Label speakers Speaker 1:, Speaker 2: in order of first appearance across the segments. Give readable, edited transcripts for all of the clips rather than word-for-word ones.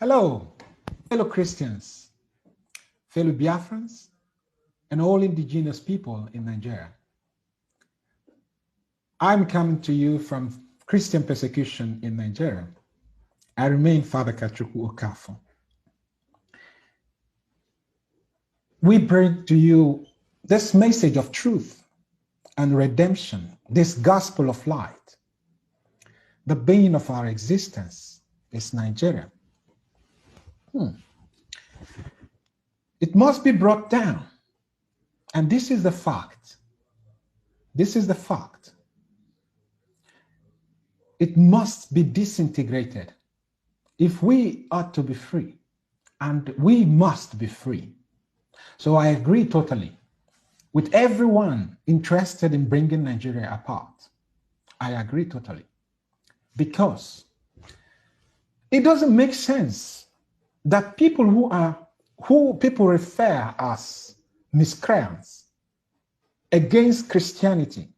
Speaker 1: Hello, fellow Christians, fellow Biafrans, and all indigenous people in Nigeria. I'm coming to you from Christian persecution in Nigeria. I remain Father Kachukwu Okafor. We bring to you this message of truth and redemption, this gospel of light. The being of our existence is Nigeria. It must be brought down. And this is the fact. This is the fact. It must be disintegrated if we are to be free, and we must be free. So I agree totally with everyone interested in bringing Nigeria apart. I agree totally, because it doesn't make sense that people who people refer as miscreants against Christianity,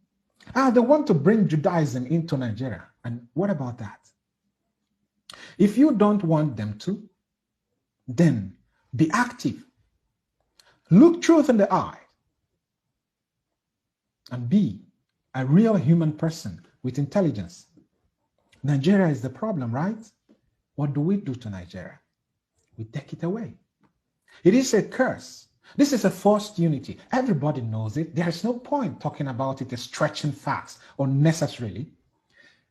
Speaker 1: they want to bring Judaism into Nigeria. And what about that? If you don't want them to, then be active. Look truth in the eye and be a real human person with intelligence. Nigeria is the problem, right? What do we do to Nigeria? We take it away. It is a curse. This is a forced unity. Everybody knows it. There is no point talking about it as stretching facts unnecessarily.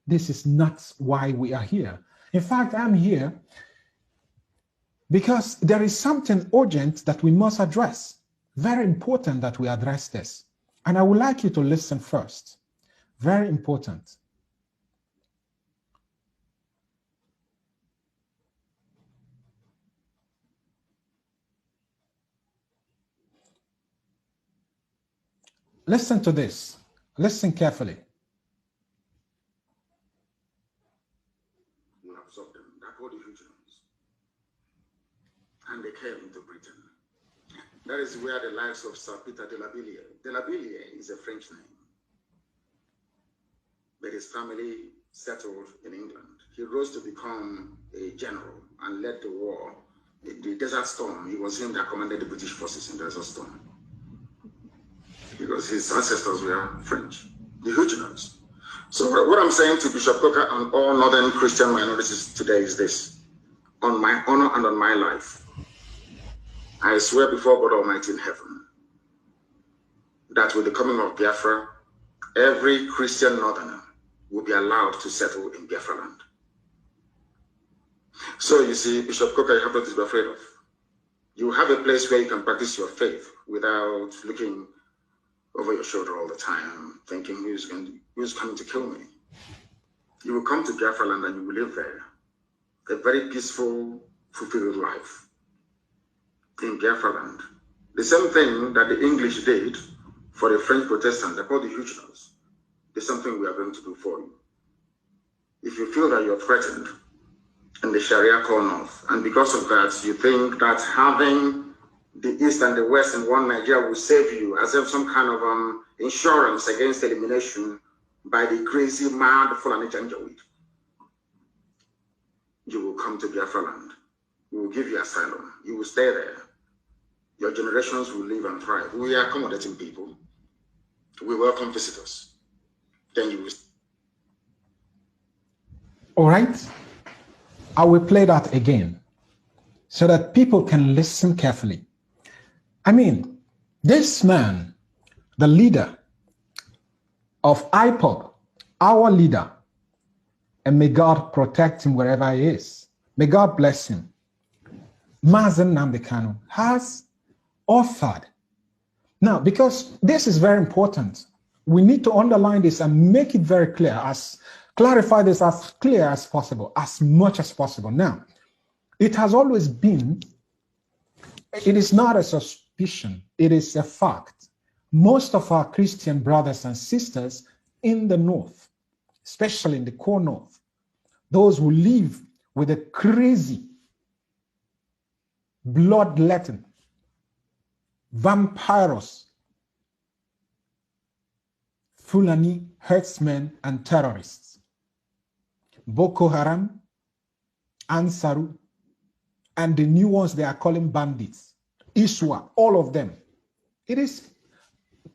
Speaker 1: This is not why we are here. In fact, I'm here because there is something urgent that we must address. Very important that we address this. And I would like you to listen first. Very important. Listen to this. Listen carefully.
Speaker 2: You absorb them, they're called the Huguenots. And they came into Britain. That is where the lives of Sir Peter de la Billiere. De la Billiere is a French name, but his family settled in England. He rose to become a general and led the war. The Desert Storm, it was him that commanded the British forces in Desert Storm, because his ancestors were French, the Huguenots. So what I'm saying to Bishop Coker and all northern Christian minorities today is this: on my honor and on my life, I swear before God Almighty in heaven that with the coming of Biafra, every Christian northerner will be allowed to settle in Biafra land. So you see, Bishop Coker, you have nothing to be afraid of. You have a place where you can practice your faith without looking over your shoulder all the time, thinking who's coming to kill me. You will come to Biafra land and you will live there a very peaceful, fulfilled life in Biafra land. The same thing that the English did for the French Protestants, they're called the Huguenots. There's something we are going to do for you. If you feel that you're threatened in the Sharia core north, and because of that, you think that having the East and the West in one Nigeria will save you, as if some kind of insurance against elimination by the crazy, mad Fulani Janjaweed, you will come to Biafra land. We will give you asylum. You will stay there. Your generations will live and thrive. We are accommodating people. We welcome visitors. Then you will.
Speaker 1: All right. I will play that again so that people can listen carefully. I mean, this man, the leader of IPOB, our leader, and may God protect him wherever he is. May God bless him. Mazi Nnamdi Kanu has offered. Now, because this is very important, we need to underline this and make it very clear, clarify this as clear as possible, as much as possible. Now, it has always been, it is not a suspicion, it is a fact. Most of our Christian brothers and sisters in the north, especially in the core north, those who live with a crazy, bloodletting, vampirous, Fulani herdsmen and terrorists, Boko Haram, Ansaru, and the new ones they are calling bandits, Iswa, all of them. It is,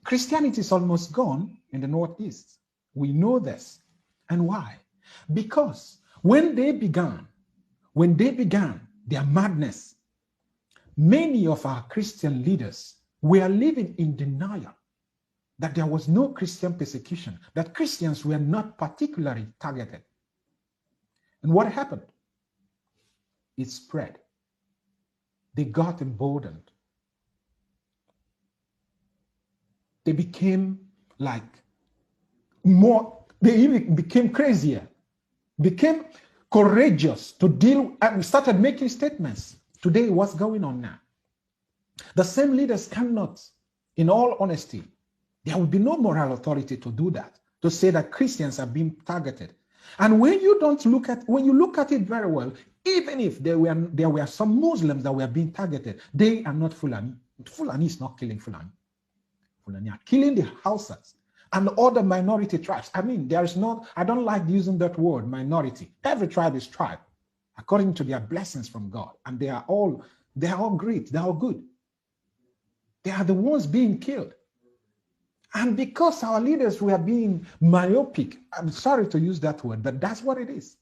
Speaker 1: Christianity is almost gone in the Northeast. We know this. And why? Because when they began their madness, many of our Christian leaders were living in denial that there was no Christian persecution, that Christians were not particularly targeted. And what happened? It spread. They got emboldened. They became like more, they even became crazier, became courageous to deal, and started making statements. Today, what's going on now? The same leaders cannot, in all honesty, there will be no moral authority to do that, to say that Christians are being targeted. And when you look at it very well, even if there were some Muslims that were being targeted, they are not Fulani. Fulani is not killing Fulani. Fulani are killing the Hausas and other minority tribes. I mean, there is not, I don't like using that word, minority. Every tribe is tribe, according to their blessings from God. And they are all great, they are all good. They are the ones being killed. And because our leaders were being myopic, I'm sorry to use that word, but that's what it is.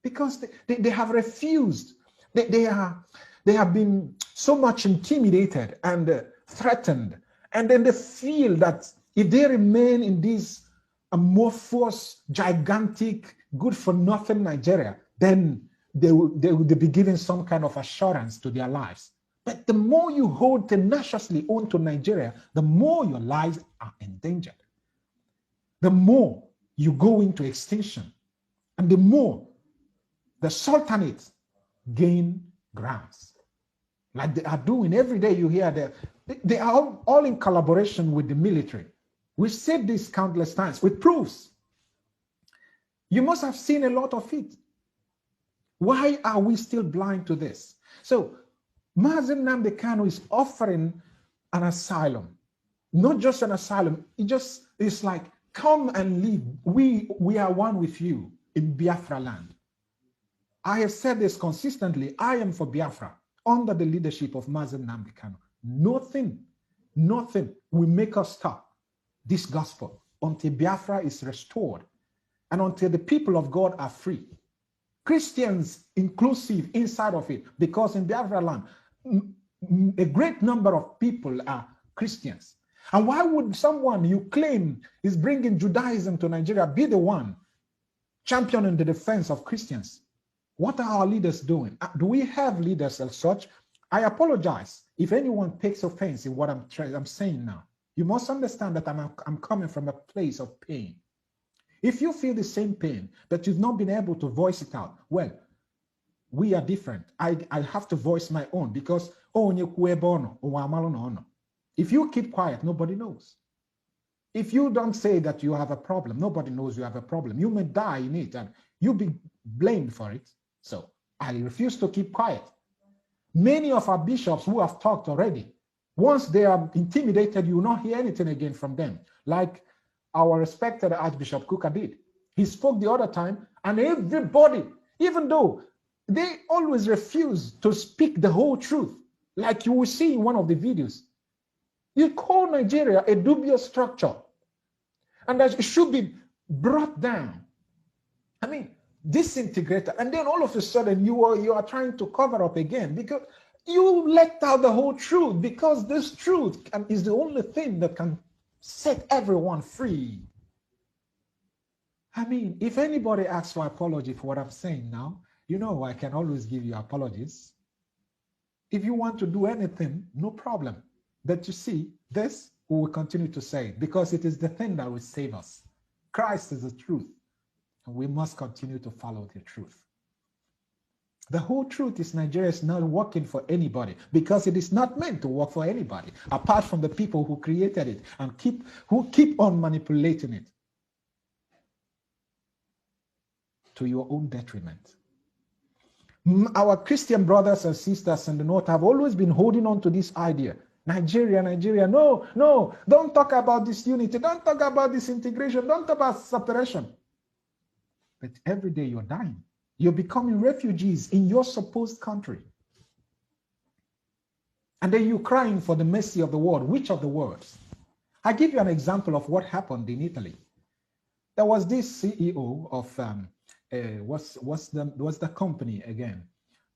Speaker 1: Because they have refused. They have been so much intimidated and threatened. And then they feel that if they remain in this amorphous, gigantic, good-for-nothing Nigeria, then they will be given some kind of assurance to their lives. But the more you hold tenaciously on to Nigeria, the more your lives are endangered. The more you go into extinction, and the more the sultanates gain grounds. Like they are doing every day, you hear that they are all in collaboration with the military. We've said this countless times with proofs. You must have seen a lot of it. Why are we still blind to this? So, Mazi Nnamdi Kanu is offering an asylum, not just an asylum. It's like, come and live. We are one with you in Biafra land. I have said this consistently. I am for Biafra under the leadership of Mazi Nnamdi Kanu. Nothing will make us stop this gospel until Biafra is restored and until the people of God are free. Christians inclusive inside of it, because in Biafra land, a great number of people are Christians. And why would someone you claim is bringing Judaism to Nigeria be the one championing the defense of Christians? What are our leaders doing? Do we have leaders as such? I apologize if anyone takes offense in what I'm saying now. You must understand that I'm coming from a place of pain. If you feel the same pain, but you've not been able to voice it out, well, we are different. I have to voice my own because if you keep quiet, nobody knows. If you don't say that you have a problem, nobody knows you have a problem. You may die in it and you'll be blamed for it. So I refuse to keep quiet. Many of our bishops who have talked already, once they are intimidated, you will not hear anything again from them. Like our respected Archbishop Kuka did. He spoke the other time and everybody, even though they always refuse to speak the whole truth, like you will see in one of the videos. You call Nigeria a dubious structure and that it should be brought down. I mean, disintegrated. And then all of a sudden you are trying to cover up again because you let out the whole truth, because this truth is the only thing that can set everyone free. I mean, if anybody asks for apology for what I'm saying now, you know I can always give you apologies. If you want to do anything, no problem. But you see, this we will continue to say because it is the thing that will save us. Christ is the truth, and we must continue to follow the truth. The whole truth is Nigeria is not working for anybody because it is not meant to work for anybody apart from the people who created it and who keep on manipulating it to your own detriment. Our Christian brothers and sisters in the North have always been holding on to this idea. Nigeria, no, don't talk about this unity, don't talk about this integration, don't talk about separation. But every day you're dying. You're becoming refugees in your supposed country. And then you crying for the mercy of the world. Which of the words? I give you an example of what happened in Italy. There was this CEO of what's the company again?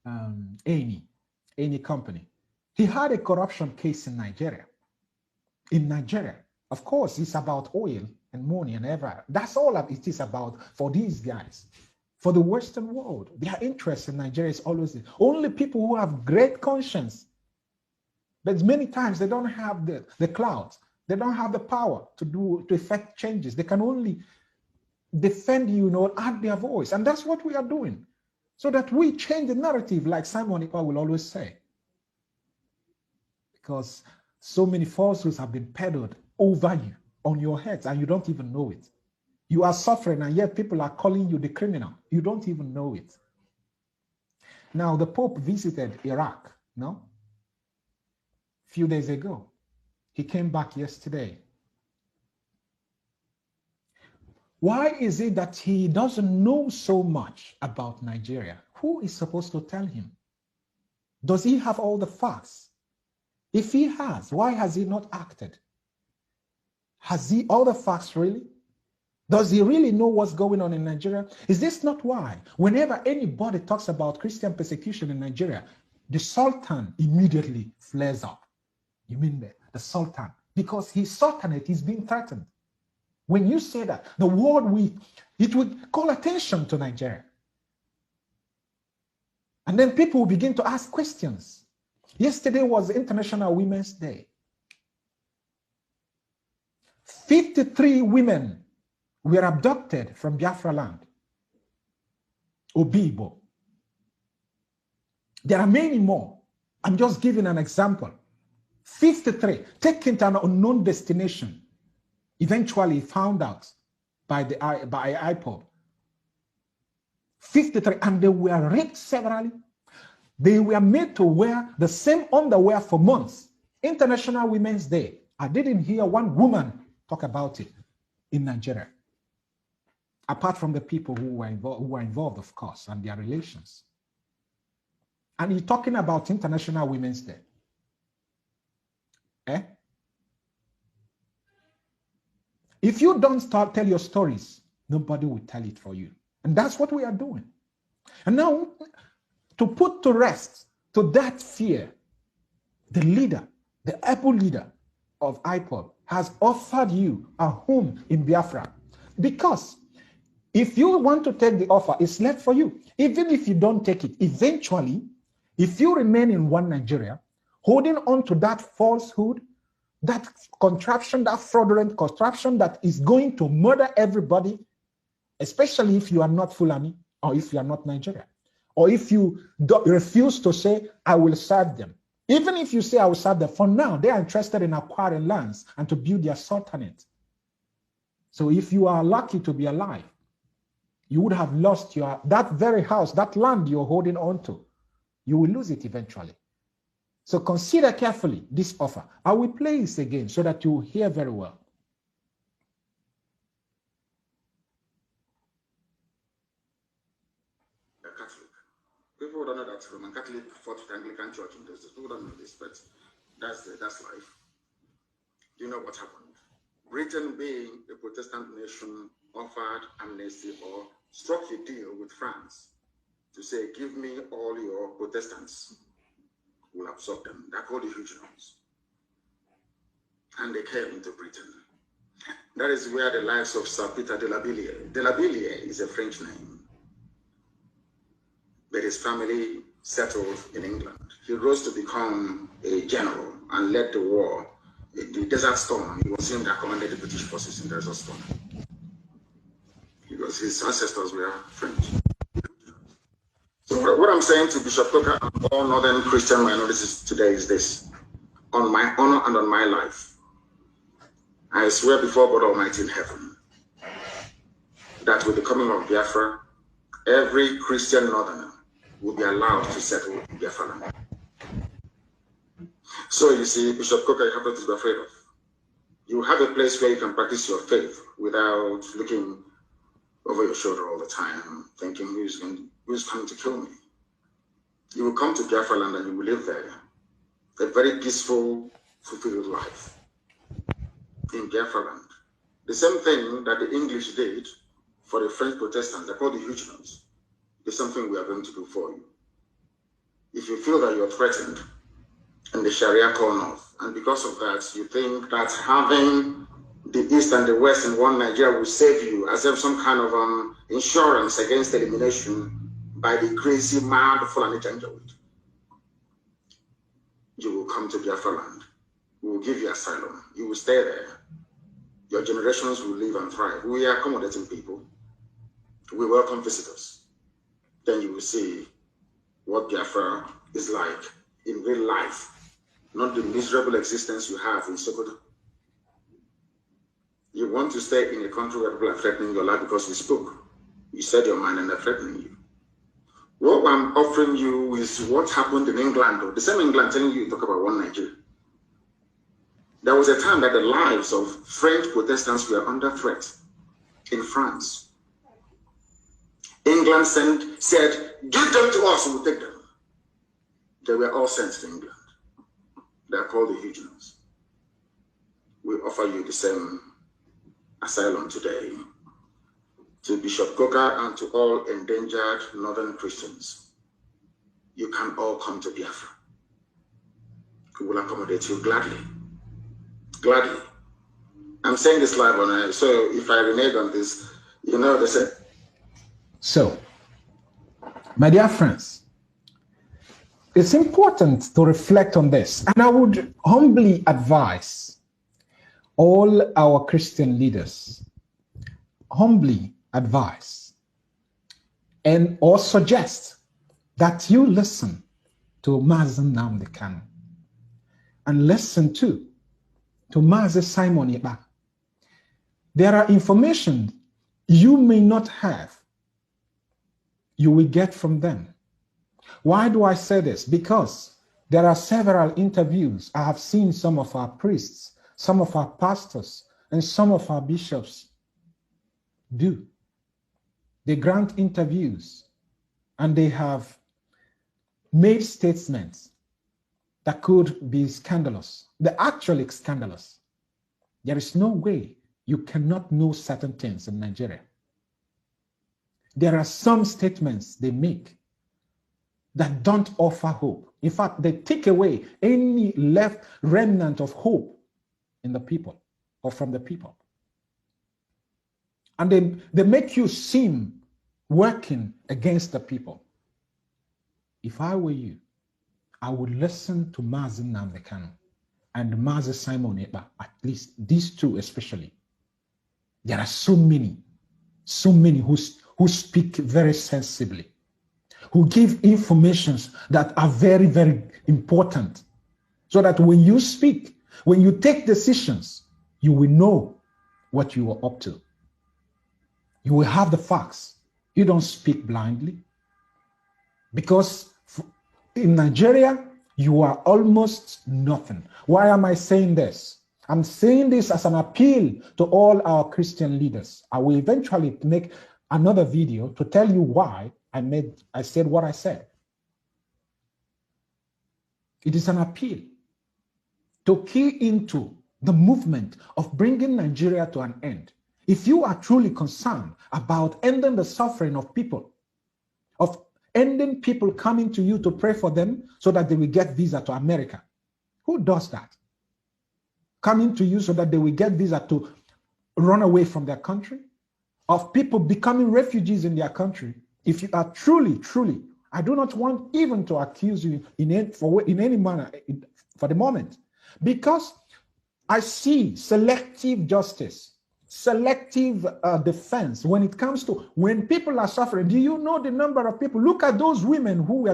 Speaker 1: Eni company. He had a corruption case in Nigeria. In Nigeria, of course, it's about oil and money and ever. That's all it is about for these guys. For the Western world, their interest in Nigeria is always only people who have great conscience. But many times they don't have the clout. They don't have the power to effect changes. They can only defend add their voice. And that's what we are doing. So that we change the narrative, like Simon Ekpa will always say. Because so many falsehoods have been peddled over you, on your heads, and you don't even know it. You are suffering, and yet people are calling you the criminal. You don't even know it. Now, the Pope visited Iraq, no? A few days ago. He came back yesterday. Why is it that he doesn't know so much about Nigeria? Who is supposed to tell him? Does he have all the facts? If he has, why has he not acted? Has he all the facts really? Does he really know what's going on in Nigeria? Is this not why whenever anybody talks about Christian persecution in Nigeria, the Sultan immediately flares up? You mean the Sultan? Because his sultanate is being threatened. When you say that, the world, it would call attention to Nigeria. And then people will begin to ask questions. Yesterday was International Women's Day. 53 women were abducted from Biafra land. Obibo. There are many more. I'm just giving an example. 53 taken to an unknown destination. Eventually found out by IPOB. 53, and they were raped severally. They were made to wear the same underwear for months. International Women's Day. I didn't hear one woman talk about it in Nigeria. Apart from the people who were involved, of course, and their relations. And you're talking about International Women's Day. If you don't tell your stories, nobody will tell it for you. And that's what we are doing. And now, to put to rest, to that fear, the leader, the Apple leader of IPOB has offered you a home in Biafra. Because if you want to take the offer, it's left for you. Even if you don't take it, eventually, if you remain in one Nigeria, holding on to that falsehood, that contraption, that fraudulent contraption that is going to murder everybody, especially if you are not Fulani or if you are not Nigeria, or if you refuse to say, I will serve them. Even if you say, I will serve them, for now, they are interested in acquiring lands and to build their sultanate. So if you are lucky to be alive, you would have lost that very house, that land you're holding on to. You will lose it eventually. So consider carefully this offer. I will play this again so that you hear very well.
Speaker 2: A Catholic. People don't know that Roman Catholic fought with Anglican Church in those days. People don't know this, but that's life. Do you know what happened? Britain, being a Protestant nation, offered amnesty or struck a deal with France to say, give me all your Protestants. Will absorb them. They're called the Huguenots. And they came into Britain. That is where the lives of Sir Peter de la Billière. De la Billière is a French name, but his family settled in England. He rose to become a general and led the war. The Desert Storm, he was him that commanded the British forces in the Desert Storm. Because his ancestors were French. So what I'm saying to Bishop Coker and all northern Christian minorities today is this: on my honor and on my life, I swear before God Almighty in heaven that with the coming of Biafra, every Christian northerner will be allowed to settle in Biafra land. So you see, Bishop Coker, you have nothing to be afraid of. You have a place where you can practice your faith without looking over your shoulder all the time, thinking who's coming to kill me. You will come to Biafra land and you will live there. a very peaceful, fulfilled life in Biafra land. The same thing that the English did for the French Protestants, they're called the Huguenots, is something we are going to do for you. If you feel that you're threatened and the Sharia call north, and because of that, you think that having the East and the West in one Nigeria will save you, as if some kind of insurance against elimination by the crazy, mad Fulani Janjaweed, you will come to Biafra land. We will give you asylum. You will stay there. Your generations will live and thrive. We are accommodating people. We welcome visitors. Then you will see what Biafra is like in real life, not the miserable existence you have in Sokoto. You want to stay in a country where people are threatening your life because you spoke. You said your mind and they're threatening you. What I'm offering you is what happened in England, or the same England telling you talk about one Nigeria. There was a time that the lives of French Protestants were under threat in France. England said, give them to us, we'll take them. They were all sent to England. They are called the Huguenots. We offer you the same asylum today to Bishop Coker and to all endangered northern Christians. You can all come to Biafra. We will accommodate you gladly. Gladly. I'm saying this live on air, so if I renege on this, you know they say.
Speaker 1: So, my dear friends, it's important to reflect on this, and I would humbly advise all our Christian leaders, humbly advise and or suggest that you listen to Mazi Nnamdi Kanu and listen to Mazi Simon Ekpa. There are information you may not have, you will get from them. Why do I say this? Because there are several interviews I have seen some of our priests, some of our pastors, and some of our bishops do. They grant interviews and they have made statements that could be scandalous. They're actually scandalous. There is no way you cannot know certain things in Nigeria. There are some statements they make that don't offer hope. In fact, they take away any left remnant of hope in the people or from the people. And they make you seem working against the people. If I were you, I would listen to Mazi Nnamdi Kanu and Mazi Simon Ekpa, at least these two especially. There are so many who speak very sensibly, who give informations that are very, very important, so that when you speak, when you take decisions, you will know what you are up to. You will have the facts. You don't speak blindly. Because in Nigeria, you are almost nothing. Why am I saying this? I'm saying this as an appeal to all our Christian leaders. I will eventually make another video to tell you why I said what I said. It is an appeal to key into the movement of bringing Nigeria to an end. If you are truly concerned about ending the suffering of people, of ending people coming to you to pray for them so that they will get visa to America, who does that? Coming to you so that they will get visa to run away from their country? Of people becoming refugees in their country? If you are truly, I do not want even to accuse you in any manner for the moment, because I see selective justice, selective defense when it comes to when people are suffering. Do you know the number of people? Look at those women who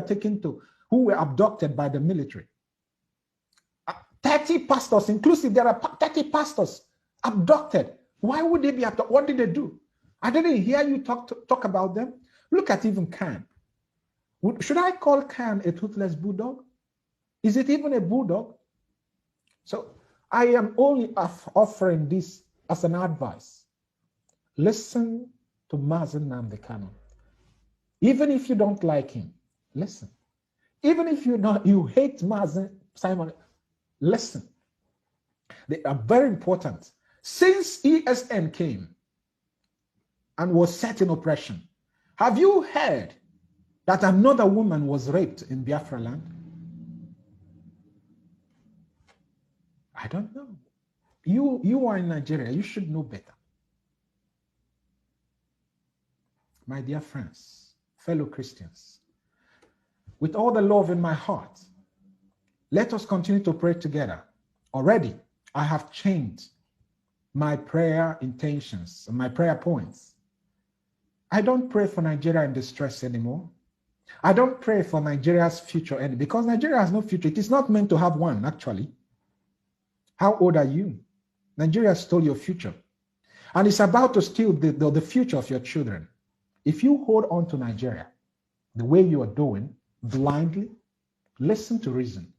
Speaker 1: who were abducted by the military. 30 pastors inclusive, there are 30 pastors abducted. Why would they be abducted? What did they do? I didn't hear you talk about them. Look at even Khan. Should I call Khan a toothless bulldog? Is it even a bulldog? So I am only offering this as an advice. Listen to Mazi Nnamdi Kanu. Even if you don't like him, listen. Even if you hate Mazi Simon, listen. They are very important. Since ESN came and was set in oppression, have you heard that another woman was raped in Biafra land? I don't know. You are in Nigeria. You should know better. My dear friends, fellow Christians, with all the love in my heart, let us continue to pray together. Already, I have changed my prayer intentions and my prayer points. I don't pray for Nigeria in distress anymore. I don't pray for Nigeria's future anymore, because Nigeria has no future. It is not meant to have one, actually. How old are you? Nigeria stole your future. And it's about to steal the future of your children. If you hold on to Nigeria the way you are doing, blindly, listen to reason.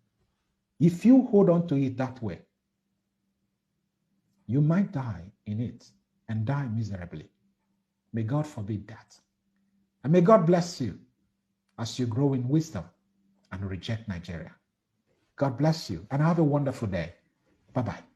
Speaker 1: If you hold on to it that way, you might die in it and die miserably. May God forbid that. And may God bless you as you grow in wisdom and reject Nigeria. God bless you and have a wonderful day. Bye-bye.